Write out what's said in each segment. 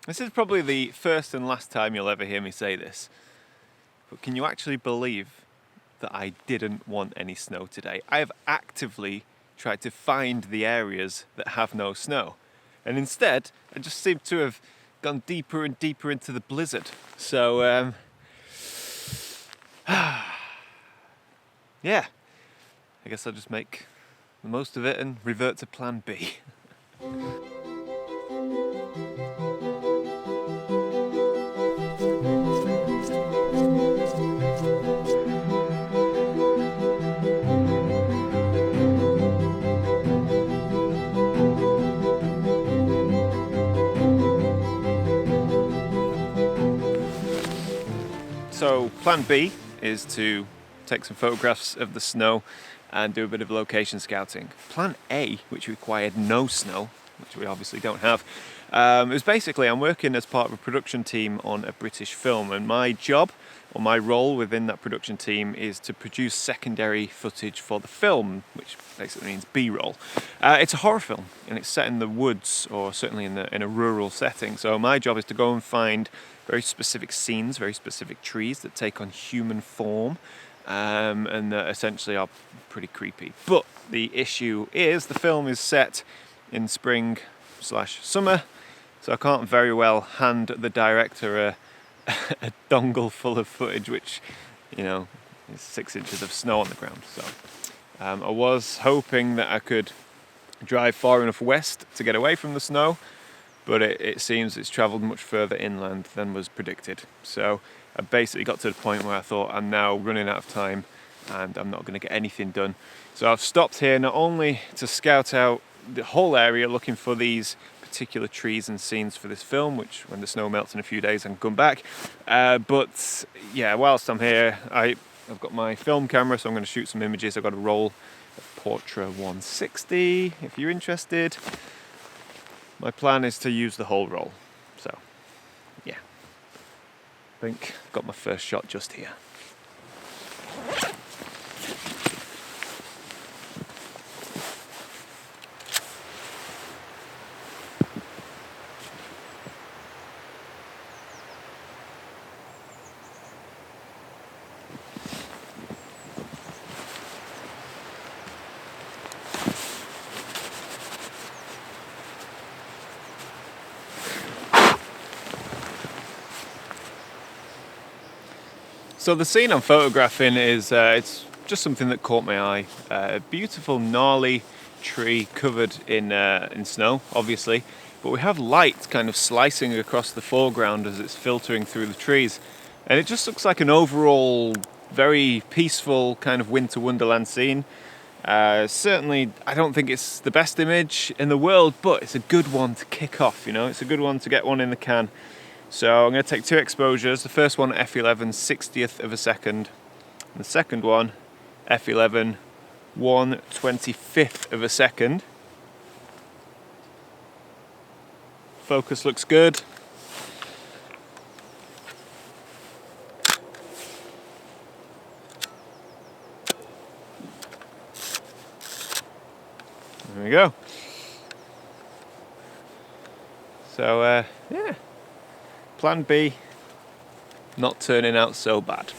This is probably the first and last time you'll ever hear me say this, but can you actually believe that I didn't want any snow today? I have actively tried to find the areas that have no snow, and instead I just seem to have gone deeper and deeper into the blizzard. So yeah, I guess I'll just make the most of it and revert to plan B. So plan B is to take some photographs of the snow and do a bit of location scouting. Plan A, which required no snow, which we obviously don't have, it was basically I'm working as part of a production team on a British film, and my job or my role within that production team is to produce secondary footage for the film, which basically means B-roll. It's a horror film and it's set in the woods, or certainly in a rural setting. So my job is to go and find very specific scenes, very specific trees that take on human form, and that essentially are pretty creepy. But the issue is the film is set in spring/summer, so I can't very well hand the director a dongle full of footage, which, you know, is 6 inches of snow on the ground. So I was hoping that I could drive far enough west to get away from the snow, but it seems it's travelled much further inland than was predicted. So I basically got to the point where I thought I'm now running out of time and I'm not going to get anything done. So I've stopped here not only to scout out the whole area looking for these particular trees and scenes for this film, which when the snow melts in a few days I can come back, but yeah, whilst I'm here I've got my film camera, so I'm going to shoot some images. I've got a roll of Portra 160 if you're interested. My plan is to use the whole roll, so yeah, I think I've got my first shot just here. So the scene I'm photographing is, it's just something that caught my eye. A beautiful gnarly tree covered in snow, obviously, but we have light kind of slicing across the foreground as it's filtering through the trees. And it just looks like an overall very peaceful kind of winter wonderland scene. Certainly, I don't think it's the best image in the world, but it's a good one to kick off, you know, it's a good one to get one in the can. So I'm going to take 2 exposures. The first one f11 60th of a second, and the second one f11 1/25th of a second. Focus looks good. There we go. So yeah. Plan B, not turning out so bad.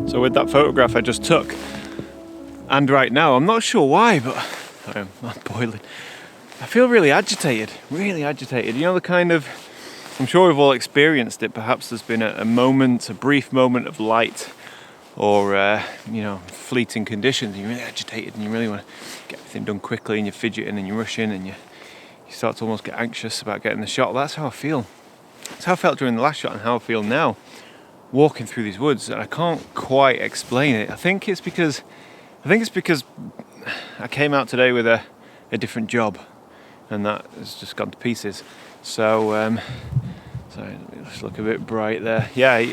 So with that photograph I just took, and right now, I'm not sure why, but I'm boiling. I feel really agitated. You know, the kind of, I'm sure we've all experienced it, perhaps there's been a moment, a brief moment of light or you know, fleeting conditions, and you're really agitated and you really want to get everything done quickly, and you're fidgeting and you're rushing and you start to almost get anxious about getting the shot. That's how I feel. That's how I felt during the last shot and how I feel now walking through these woods, and I can't quite explain it. I think it's because I came out today with a different job, and that has just gone to pieces. So sorry, let me just look a bit bright there. Yeah,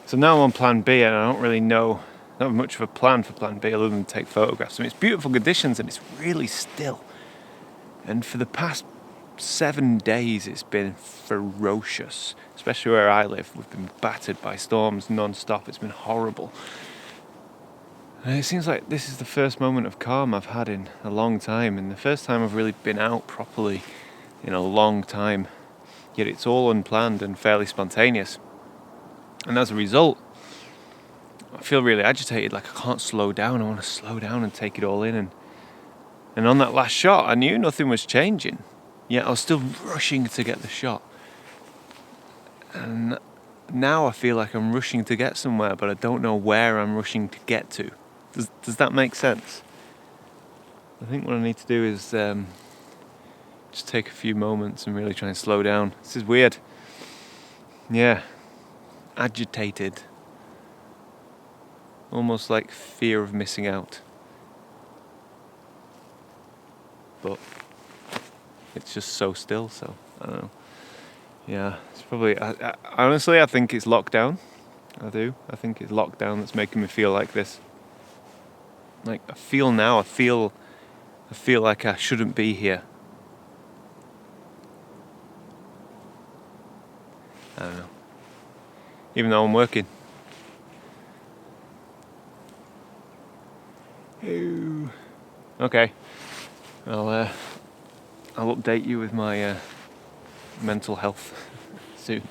so now I'm on plan B, and I don't really know, not much of a plan for plan B other than take photographs. I mean, it's beautiful conditions and it's really still. And for the past 7 days it's been ferocious, especially where I live. We've been battered by storms non-stop. It's been horrible. And it seems like this is the first moment of calm I've had in a long time, and the first time I've really been out properly in a long time. Yet it's all unplanned and fairly spontaneous. And as a result, I feel really agitated, like I can't slow down. I want to slow down and take it all in. And on that last shot, I knew nothing was changing. Yet I was still rushing to get the shot. And now I feel like I'm rushing to get somewhere, but I don't know where I'm rushing to get to. Does that make sense? I think what I need to do is just take a few moments and really try and slow down. This is weird. Yeah. Agitated. Almost like fear of missing out. But it's just so still, so I don't know. Yeah, it's probably, honestly, I think it's lockdown. I do. I think it's lockdown that's making me feel like this. Like, I feel like I shouldn't be here. I don't know. Even though I'm working. Ooh. Okay. I'll update you with my mental health soon.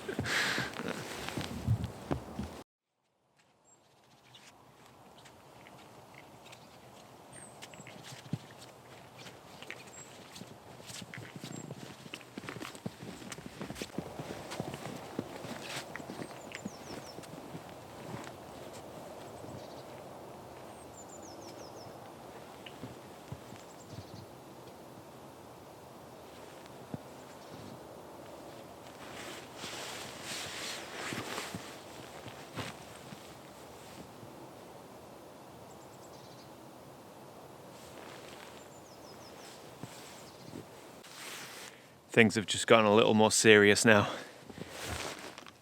Things have just gotten a little more serious now.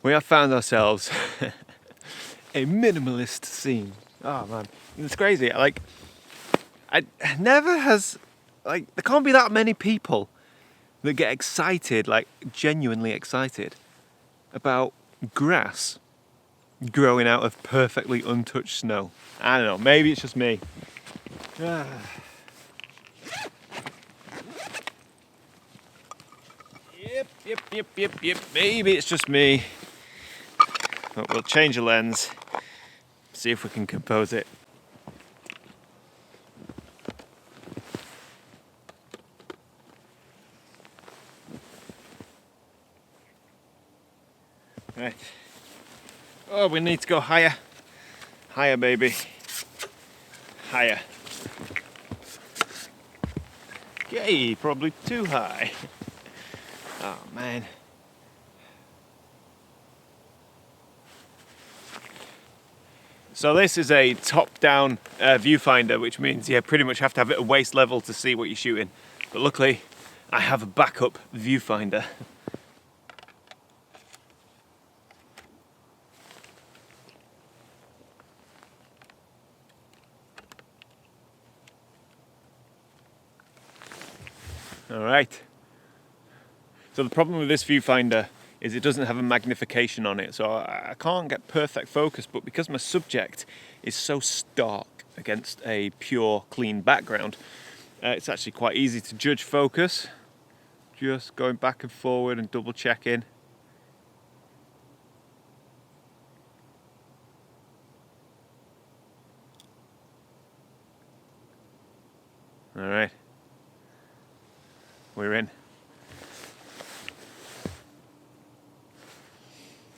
We have found ourselves a minimalist scene. Oh man, it's crazy. Like, there can't be that many people that get excited, like genuinely excited, about grass growing out of perfectly untouched snow. I don't know, maybe it's just me. Yep. Maybe it's just me. But we'll change the lens, see if we can compose it. Right. Oh, we need to go higher. Higher, baby. Higher. Okay, probably too high. Oh man. So this is a top-down viewfinder, which means you pretty much have to have it at waist level to see what you're shooting. But luckily, I have a backup viewfinder. All right. So the problem with this viewfinder is it doesn't have a magnification on it, so I can't get perfect focus, but because my subject is so stark against a pure, clean background, it's actually quite easy to judge focus, just going back and forward and double checking. All right, we're in.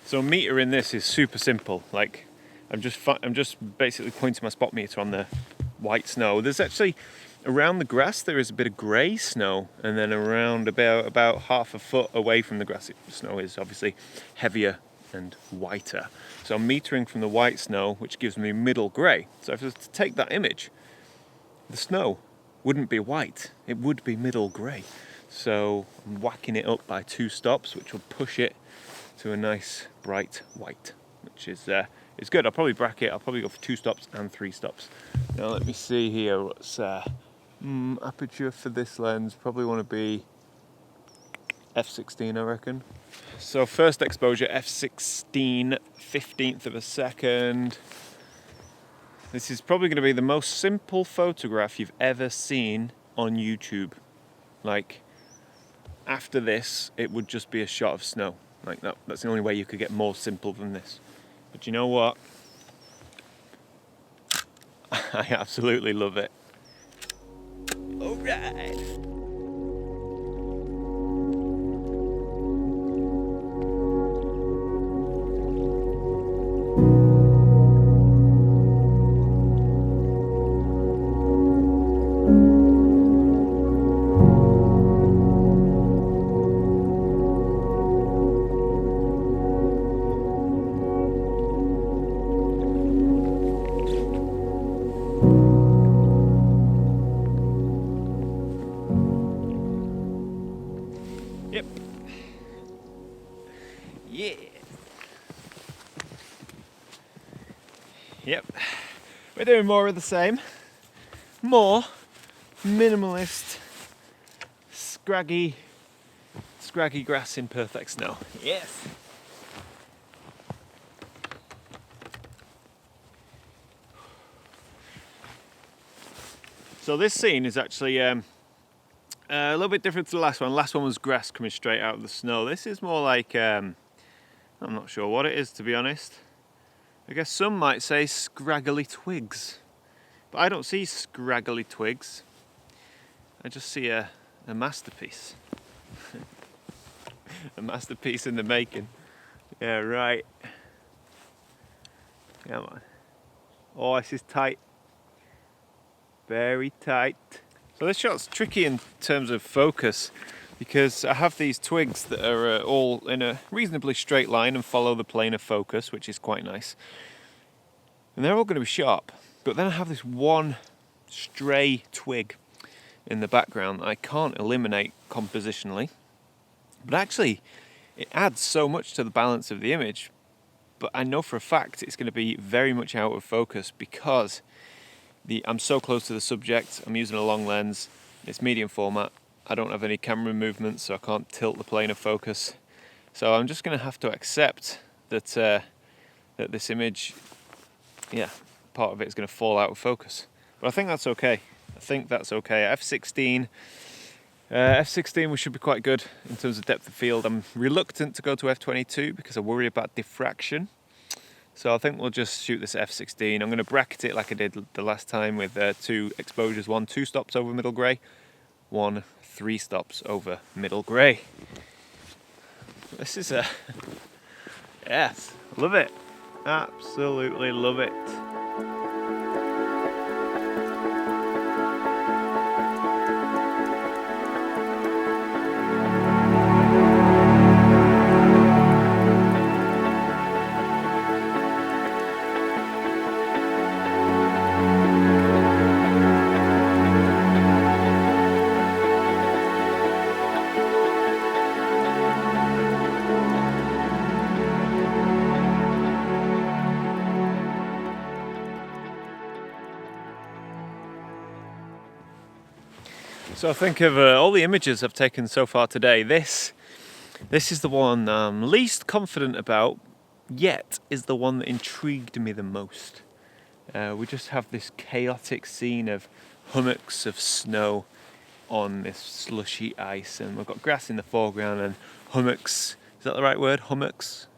So metering this is super simple. Like, I'm just basically pointing my spot meter on the white snow. There's actually, around the grass there is a bit of grey snow, and then around about half a foot away from the grass, snow is obviously heavier and whiter. So I'm metering from the white snow, which gives me middle grey. So if I was to take that image, the snow wouldn't be white, it would be middle grey. So I'm whacking it up by 2 stops, which will push it to a nice bright white, which is good. I'll probably bracket, I'll probably go for 2 stops and 3 stops. Now let me see here, what's aperture for this lens, probably want to be f/16 I reckon. So first exposure, f/16, 15th of a second. This is probably going to be the most simple photograph you've ever seen on YouTube. Like, after this, it would just be a shot of snow. Like that's the only way you could get more simple than this. But you know what? I absolutely love it. All right. Yep. Yeah. Yep. We're doing more of the same. More minimalist, scraggy grass in perfect snow. Yes. So this scene is actually a little bit different to the last one. Last one was grass coming straight out of the snow. This is more like, I'm not sure what it is, to be honest. I guess some might say scraggly twigs. But I don't see scraggly twigs. I just see a masterpiece. A masterpiece in the making. Yeah, right. Come on. Oh, this is tight. Very tight. So this shot's tricky in terms of focus because I have these twigs that are all in a reasonably straight line and follow the plane of focus, which is quite nice. And they're all going to be sharp. But then I have this one stray twig in the background that I can't eliminate compositionally. But actually, it adds so much to the balance of the image. But I know for a fact it's going to be very much out of focus because I'm so close to the subject. I'm using a long lens. It's medium format. I don't have any camera movements, so I can't tilt the plane of focus. So I'm just going to have to accept that that this image, yeah, part of it is going to fall out of focus. But I think that's okay. I think that's okay. f/16, f/16 we should be quite good in terms of depth of field. I'm reluctant to go to f/22 because I worry about diffraction. So I think we'll just shoot this f/16. I'm going to bracket it like I did the last time with 2 exposures. 1 2 stops over middle grey, 1 3 stops over middle grey. This is a yes, love it. Absolutely love it. So I think of all the images I've taken so far today, this is the one I'm least confident about, yet is the one that intrigued me the most. We just have this chaotic scene of hummocks of snow on this slushy ice, and we've got grass in the foreground and hummocks, is that the right word? Hummocks?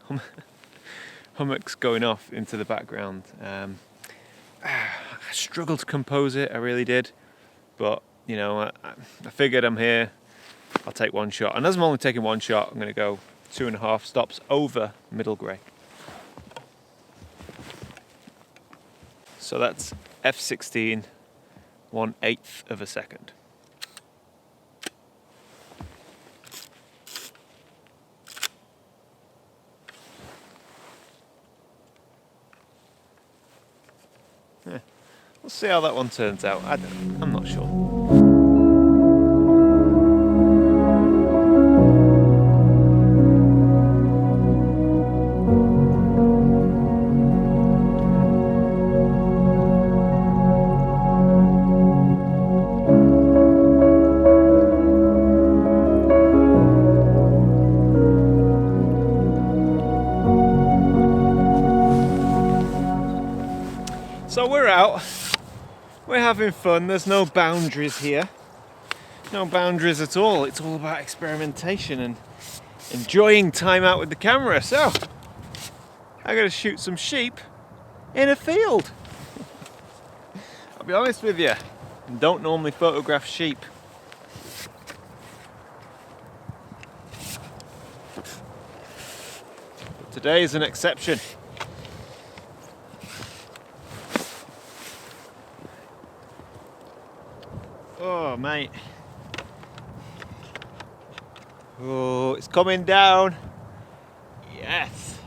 Hummocks going off into the background. I struggled to compose it, I really did, but you know, I figured I'm here, I'll take 1 shot. And as I'm only taking 1 shot, I'm going to go 2.5 stops over middle grey. So that's f16 1/8 of a second. Yeah. We'll see how that one turns out. I'm not sure. So we're out, we're having fun, there's no boundaries here, no boundaries at all, it's all about experimentation and enjoying time out with the camera. So, I'm going to shoot some sheep in a field. I'll be honest with you, I don't normally photograph sheep. But today is an exception. Oh, mate. Oh, it's coming down. Yes.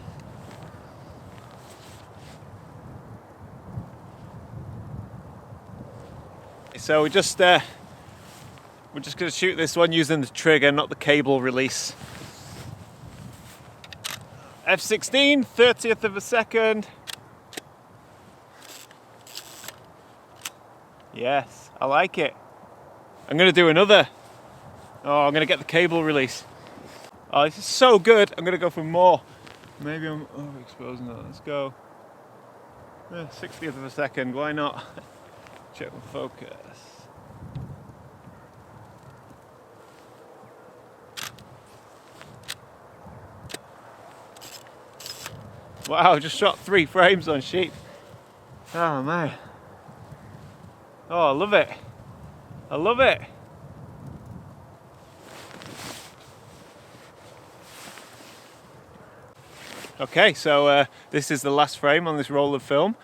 So we're just going to shoot this one using the trigger, not the cable release. f16, 30th of a second. Yes, I like it. I'm going to do another. Oh, I'm going to get the cable release. Oh, this is so good. I'm going to go for more. Maybe I'm overexposing that. Let's go. 60th of a second. Why not? Check the focus. Wow, just shot 3 frames on sheep. Oh, man. Oh, I love it. I love it. Okay, so this is the last frame on this roll of film.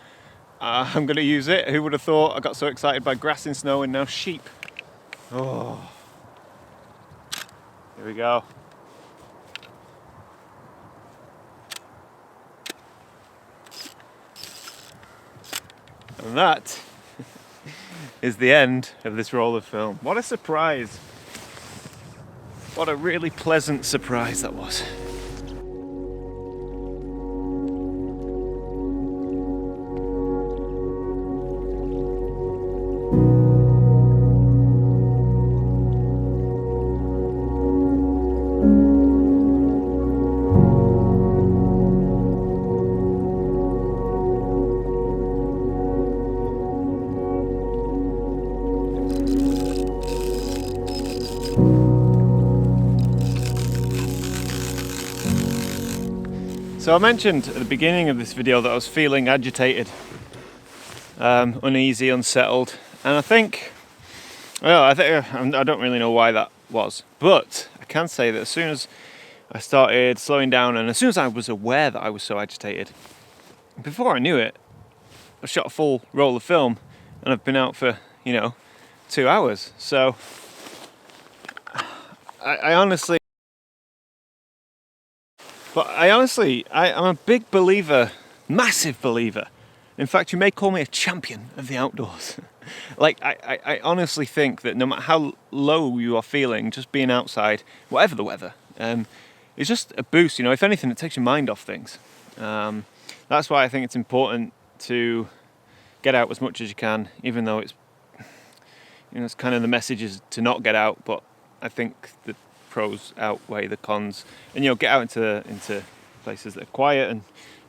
I'm going to use it. Who would have thought? I got so excited by grass and snow and now sheep. Oh, here we go. And that is the end of this roll of film. What a surprise. What a really pleasant surprise that was. So I mentioned at the beginning of this video that I was feeling agitated, uneasy, unsettled, and I don't really know why that was, but I can say that as soon as I started slowing down and as soon as I was aware that I was so agitated, before I knew it, I shot a full roll of film and I've been out for, 2 hours. So I'm a big believer, massive believer. In fact, you may call me a champion of the outdoors. Like, I honestly think that no matter how low you are feeling, just being outside, whatever the weather, is just a boost. If anything, it takes your mind off things. That's why I think it's important to get out as much as you can, even though it's kind of the message is to not get out, but I think the pros outweigh the cons, and get out into places that are quiet and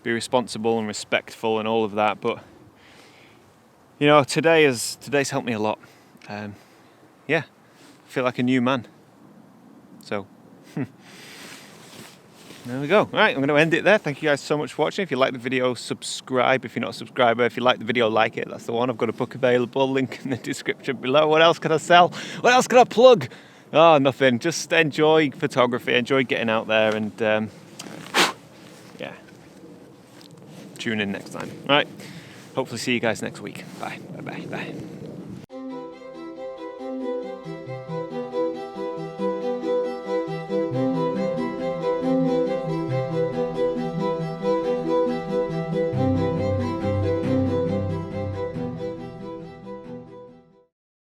be responsible and respectful and all of that. But today's helped me a lot. I feel like a new man. So there we go. Right, I'm going to end it there. Thank you guys so much for watching. If you like the video, subscribe. If you're not a subscriber, if you like the video, like it. That's the one. I've got a book available, link in the description below. What else can I sell? What else can I plug? Oh, nothing. Just enjoy photography, enjoy getting out there, and tune in next time. Right, hopefully see you guys next week. Bye, bye, bye, bye.